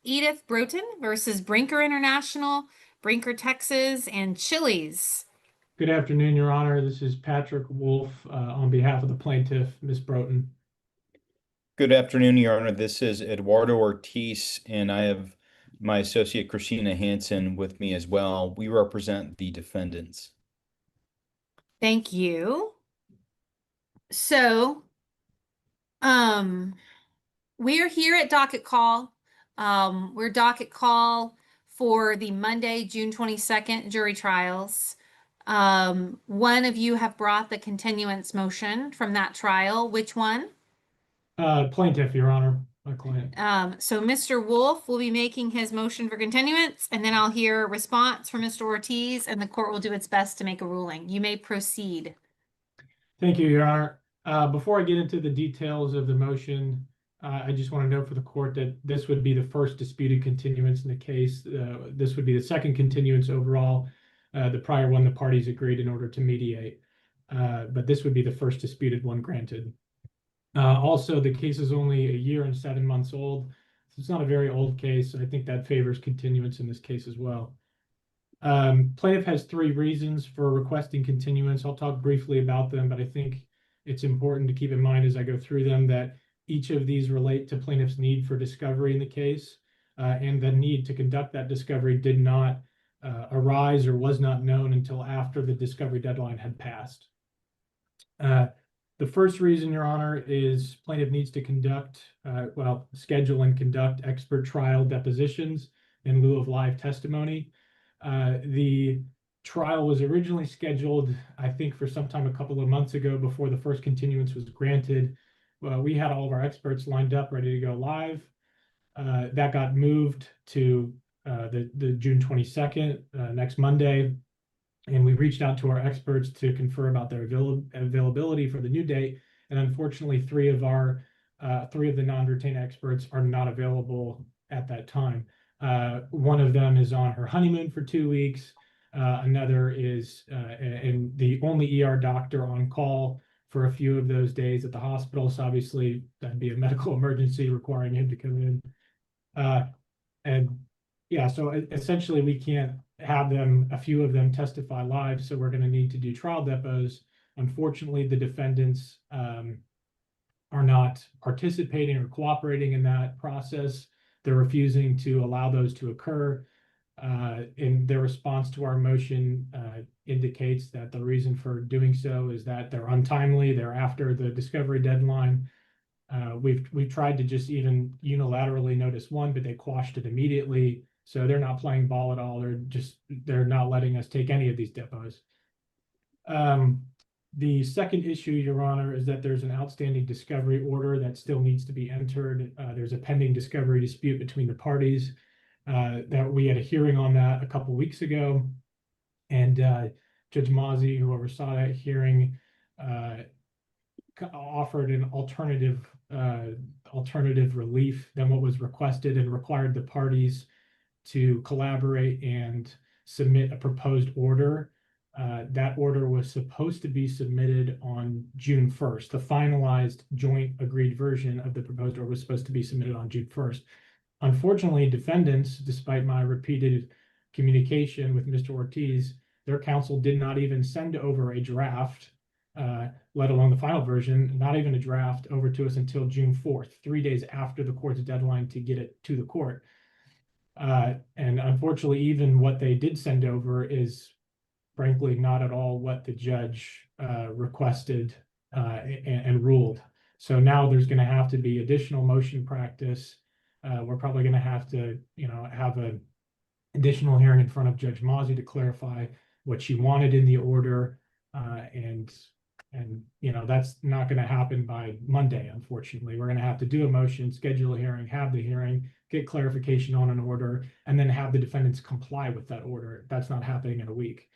Edith Broton versus Brinker International, Brinker, Texas, and Chili's. Good afternoon, Your Honor. This is Patrick Wolf on behalf of the plaintiff, Ms. Broton. Good afternoon, Your Honor. This is Eduardo Ortiz, and I have my associate Christina Hansen with me as well. We represent the defendants. Thank you. So, we're here at Docket Call. We're Docket Call for the Monday, June 22nd jury trials. One of you have brought the continuance motion from that trial. Which one? Plaintiff, Your Honor, my client. So Mr. Wolf will be making his motion for continuance, and then I'll hear a response from Mr. Ortiz, and the court will do its best to make a ruling. You may proceed. Thank you, Your Honor. Before I get into the details of the motion, I just want to note for the court that this would be the first disputed continuance in the case. This would be the second continuance overall. The prior one, the parties agreed in order to mediate, but this would be the first disputed one granted. Also, the case is only a year and 7 months old, so it's not a very old case. I think that favors continuance in this case as well. Plaintiff has 3 reasons for requesting continuance. I'll talk briefly about them, but I think it's important to keep in mind as I go through them that each of these relate to plaintiff's need for discovery in the case, and the need to conduct that discovery did not arise or was not known until after the discovery deadline had passed. The first reason, Your Honor, is plaintiff needs to schedule and conduct expert trial depositions in lieu of live testimony. The trial was originally scheduled, I think, for sometime a couple of months ago before the first continuance was granted. We had all of our experts lined up, ready to go live. That got moved to the June 22nd, next Monday. And we reached out to our experts to confer about their availability for the new date. And unfortunately, three of the non-retained experts are not available at that time. One of them is on her honeymoon for 2 weeks. Another is and the only ER doctor on call for a few of those days at the hospital. So obviously that'd be a medical emergency requiring him to come in. And yeah, so essentially we can't have a few of them testify live, so we're going to need to do trial depots. Unfortunately, the defendants are not participating or cooperating in that process. They're refusing to allow those to occur. In their response to our motion indicates that the reason for doing so is that they're untimely. They're after the discovery deadline. We've tried to just even unilaterally notice one, but they quashed it immediately. So they're not playing ball at all. They're not letting us take any of these depots. The second issue, Your Honor, is that there's an outstanding discovery order that still needs to be entered. There's a pending discovery dispute between the parties. That we had a hearing on that a couple weeks ago, and Judge Mazzi, who oversaw that hearing, offered an alternative relief than what was requested and required the parties to collaborate and submit a proposed order. That order was supposed to be submitted on June 1st. The finalized joint agreed version of the proposed order was supposed to be submitted on June 1st. Unfortunately, defendants, despite my repeated communication with Mr. Ortiz, their counsel did not even send over a draft, let alone the final version, not even a draft, over to us until June 4th, 3 days after the court's deadline to get it to the court. And unfortunately, even what they did send over is frankly not at all what the judge requested and ruled. So now there's going to have to be additional motion practice. We're probably going to have to, have an additional hearing in front of Judge Mazzi to clarify what she wanted in the order, and that's not going to happen by Monday. Unfortunately, we're going to have to do a motion, schedule a hearing, have the hearing, get clarification on an order, and then have the defendants comply with that order. That's not happening in a week.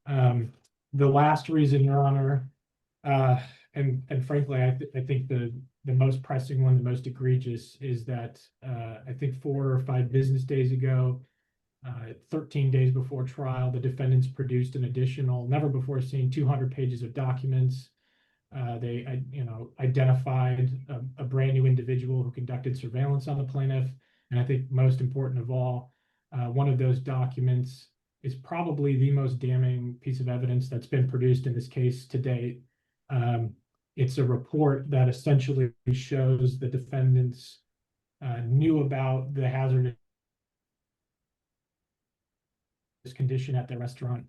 The last reason, Your Honor, and frankly, I think the most pressing one, the most egregious, is that I think 4 or 5 business days ago, 13 days before trial, the defendants produced an additional, never before seen, 200 pages of documents. They identified a brand new individual who conducted surveillance on the plaintiff And I think most important of all, one of those documents is probably the most damning piece of evidence that's been produced in this case to date. It's a report that essentially shows the defendants knew about the hazardous condition at the restaurant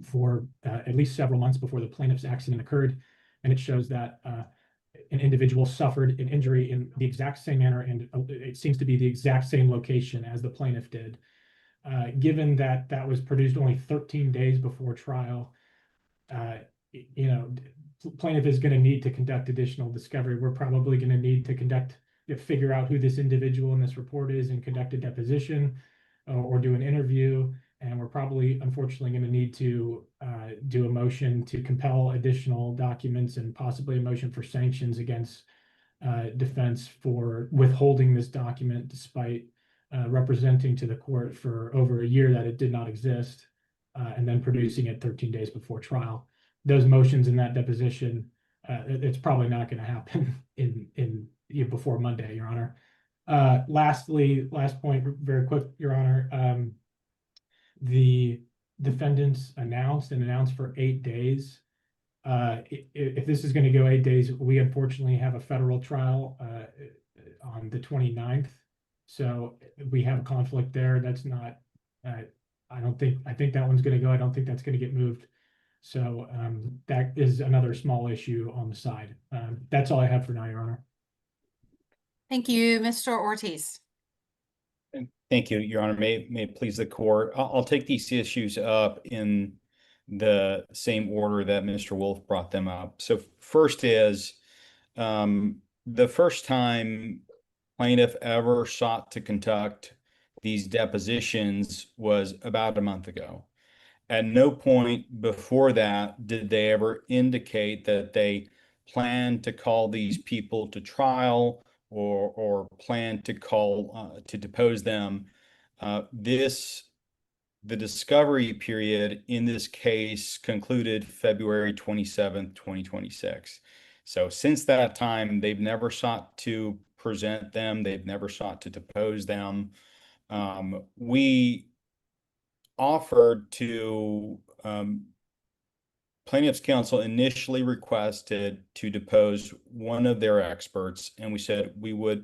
for at least several months before the plaintiff's accident occurred. And it shows that an individual suffered an injury in the exact same manner, and it seems to be the exact same location as the plaintiff did. Given that that was produced only 13 days before trial, you know, plaintiff is going to need to conduct additional discovery. We're probably going to need to figure out who this individual in this report is and conduct a deposition or do an interview. And we're probably, unfortunately, going to need to do a motion to compel additional documents and possibly a motion for sanctions against defense for withholding this document despite representing to the court for over a year that it did not exist, and then producing it 13 days before trial. Those motions in that deposition, it's probably not going to happen before Monday, Your Honor. Lastly, last point, very quick, Your Honor. The defendants announced for 8 days. If this is going to go 8 days, we unfortunately have a federal trial on the 29th. So we have a conflict there. That's not, I think that one's going to go. I don't think that's going to get moved. So that is another small issue on the side. That's all I have for now, Your Honor. Thank you, Mr. Ortiz. Thank you, Your Honor. May it please the court. I'll take these issues up in the same order that Mr. Wolf brought them up. So first is the first time plaintiff ever sought to conduct these depositions was about a month ago. At no point before that did they ever indicate that they plan to call these people to trial or plan to call to depose them. The discovery period in this case concluded February 27th, 2026. So since that time, they've never sought to present them. They've never sought to depose them. We offered to plaintiff's counsel initially requested to depose one of their experts, and we said we would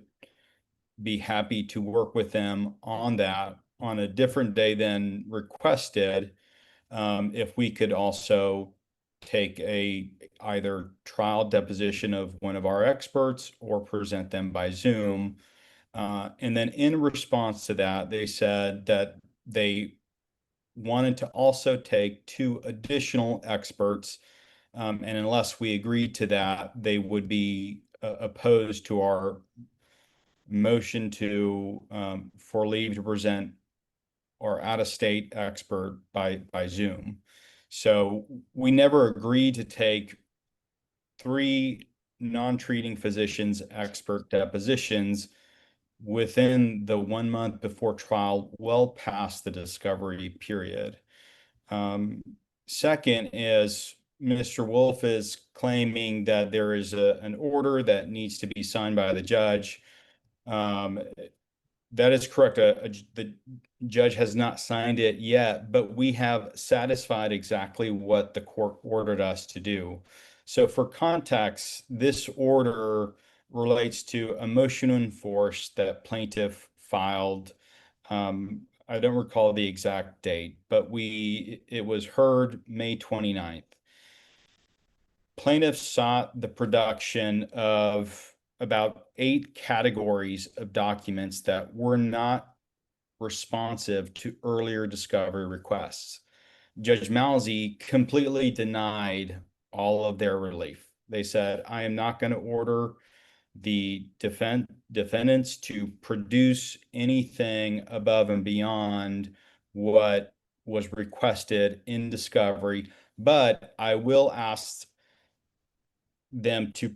be happy to work with them on that on a different day than requested, if we could also take either trial deposition of one of our experts or present them by Zoom. And then in response to that, they said that they wanted to also take 2 additional experts, and unless we agreed to that, they would be opposed to our motion to for leave to present our out-of-state expert by Zoom. So we never agreed to take 3 non-treating physicians expert depositions within the 1 month before trial, well past the discovery period. Second is Mr. Wolf is claiming that there is an order that needs to be signed by the judge. That is correct. The judge has not signed it yet, but we have satisfied exactly what the court ordered us to do. So for context, this order relates to a motion to enforce that plaintiff filed. I don't recall the exact date, but it was heard May 29th. Plaintiff sought the production of about 8 categories of documents that were not responsive to earlier discovery requests. Judge Malzi completely denied all of their relief. They said, I am not going to order the defendants to produce anything above and beyond what was requested in discovery, but I will ask them to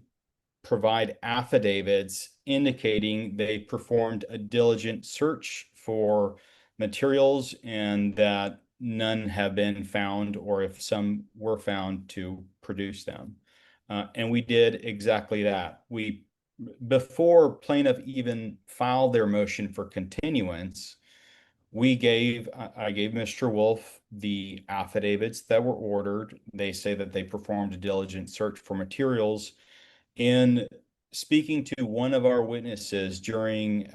provide affidavits indicating they performed a diligent search for materials and that none have been found, or if some were found, to produce them. And we did exactly that. We before plaintiff even filed their motion for continuance, I gave Mr. Wolf the affidavits that were ordered. They say that they performed a diligent search for materials. In speaking to one of our witnesses during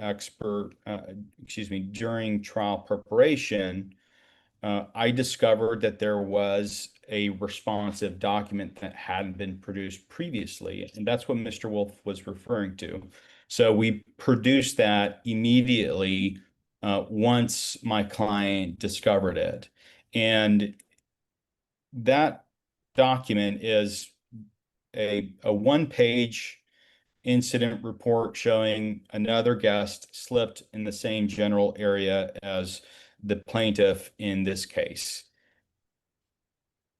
during trial preparation, I discovered that there was a responsive document that hadn't been produced previously, and that's what Mr. Wolf was referring to. So we produced that immediately once my client discovered it. And that document is a one-page incident report showing another guest slipped in the same general area as the plaintiff in this case.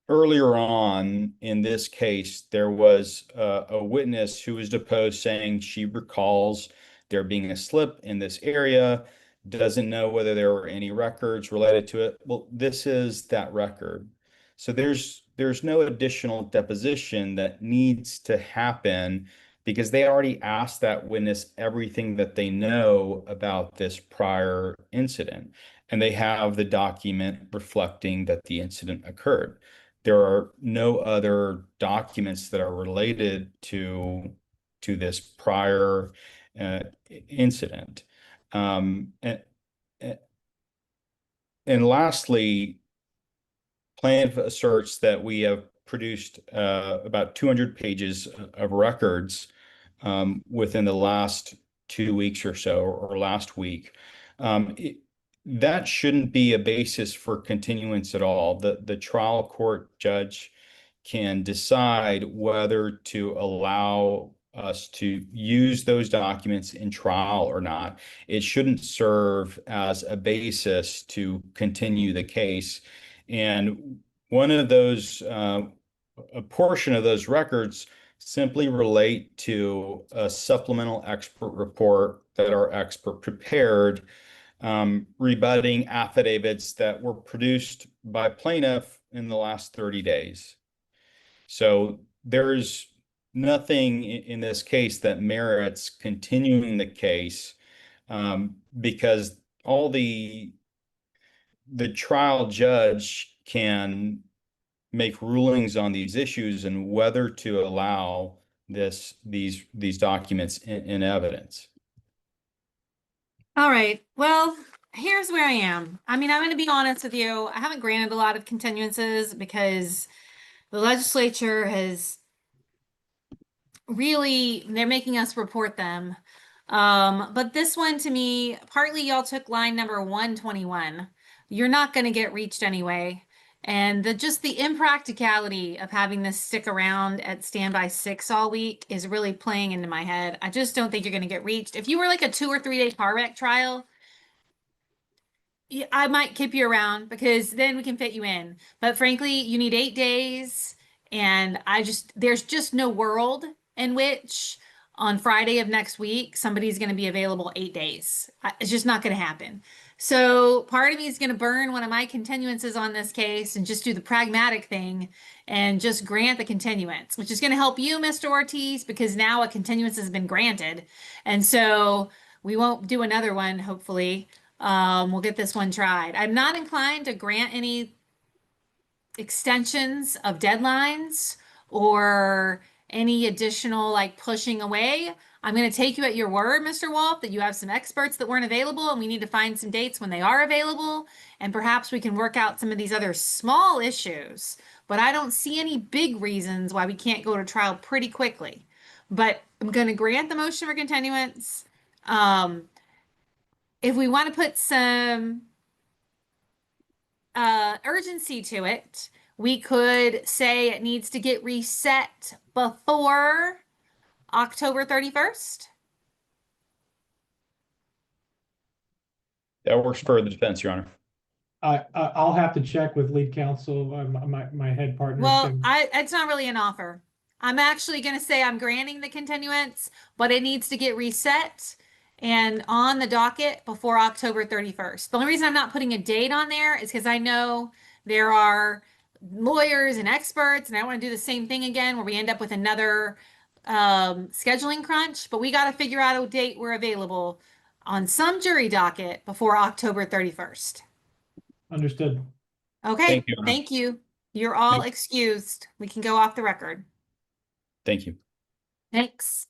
Earlier on in this case, there was a witness who was deposed saying she recalls there being a slip in this area, doesn't know whether there were any records related to it. Well, this is that record. So there's no additional deposition that needs to happen because they already asked that witness everything that they know about this prior incident, and they have the document reflecting that the incident occurred. There are no other documents that are related to this prior incident. And lastly, plaintiff asserts that we have produced about 200 pages of records within the last 2 weeks or so, or last week. That shouldn't be a basis for continuance at all. The trial court judge can decide whether to allow us to use those documents in trial or not. It shouldn't serve as a basis to continue the case. And one of those, a portion of those records simply relate to a supplemental expert report that our expert prepared, rebutting affidavits that were produced by plaintiff in the last 30 days. So there's nothing in this case that merits continuing the case, because all the trial judge can make rulings on these issues and whether to allow these documents in evidence. All right. Well, here's where I am. I mean, I'm going to be honest with you. I haven't granted a lot of continuances because the legislature has really, they're making us report them. But this one to me, partly y'all took line number 121. You're not going to get reached anyway. And just the impracticality of having this stick around at standby 6 all week is really playing into my head. I just don't think you're going to get reached. If you were like a 2 or 3 day car wreck trial, I might keep you around because then we can fit you in. But frankly, you need 8 days. And there's just no world in which on Friday of next week, somebody's going to be available 8 days. It's just not going to happen. So part of me is going to burn one of my continuances on this case and just do the pragmatic thing and just grant the continuance, which is going to help you, Mr. Ortiz, because now a continuance has been granted. And so we won't do another one, hopefully. We'll get this one tried. I'm not inclined to grant any extensions of deadlines or any additional like pushing away. I'm going to take you at your word, Mr. Wolf, that you have some experts that weren't available and we need to find some dates when they are available. And perhaps we can work out some of these other small issues, but I don't see any big reasons why we can't go to trial pretty quickly. But I'm going to grant the motion for continuance. If we want to put some urgency to it, we could say it needs to get reset before October 31st. That works for the defense, Your Honor. I'll have to check with lead counsel, my head partner. Well, it's not really an offer. I'm actually going to say I'm granting the continuance, but it needs to get reset and on the docket before October 31st. The only reason I'm not putting a date on there is because I know there are lawyers and experts, and I don't want to do the same thing again where we end up with another scheduling crunch, but we got to figure out a date we're available on some jury docket before October 31st. Understood. Okay, Thank you, Honor. thank you. You're all Thank- excused. We can go off the record. Thank you. Thanks.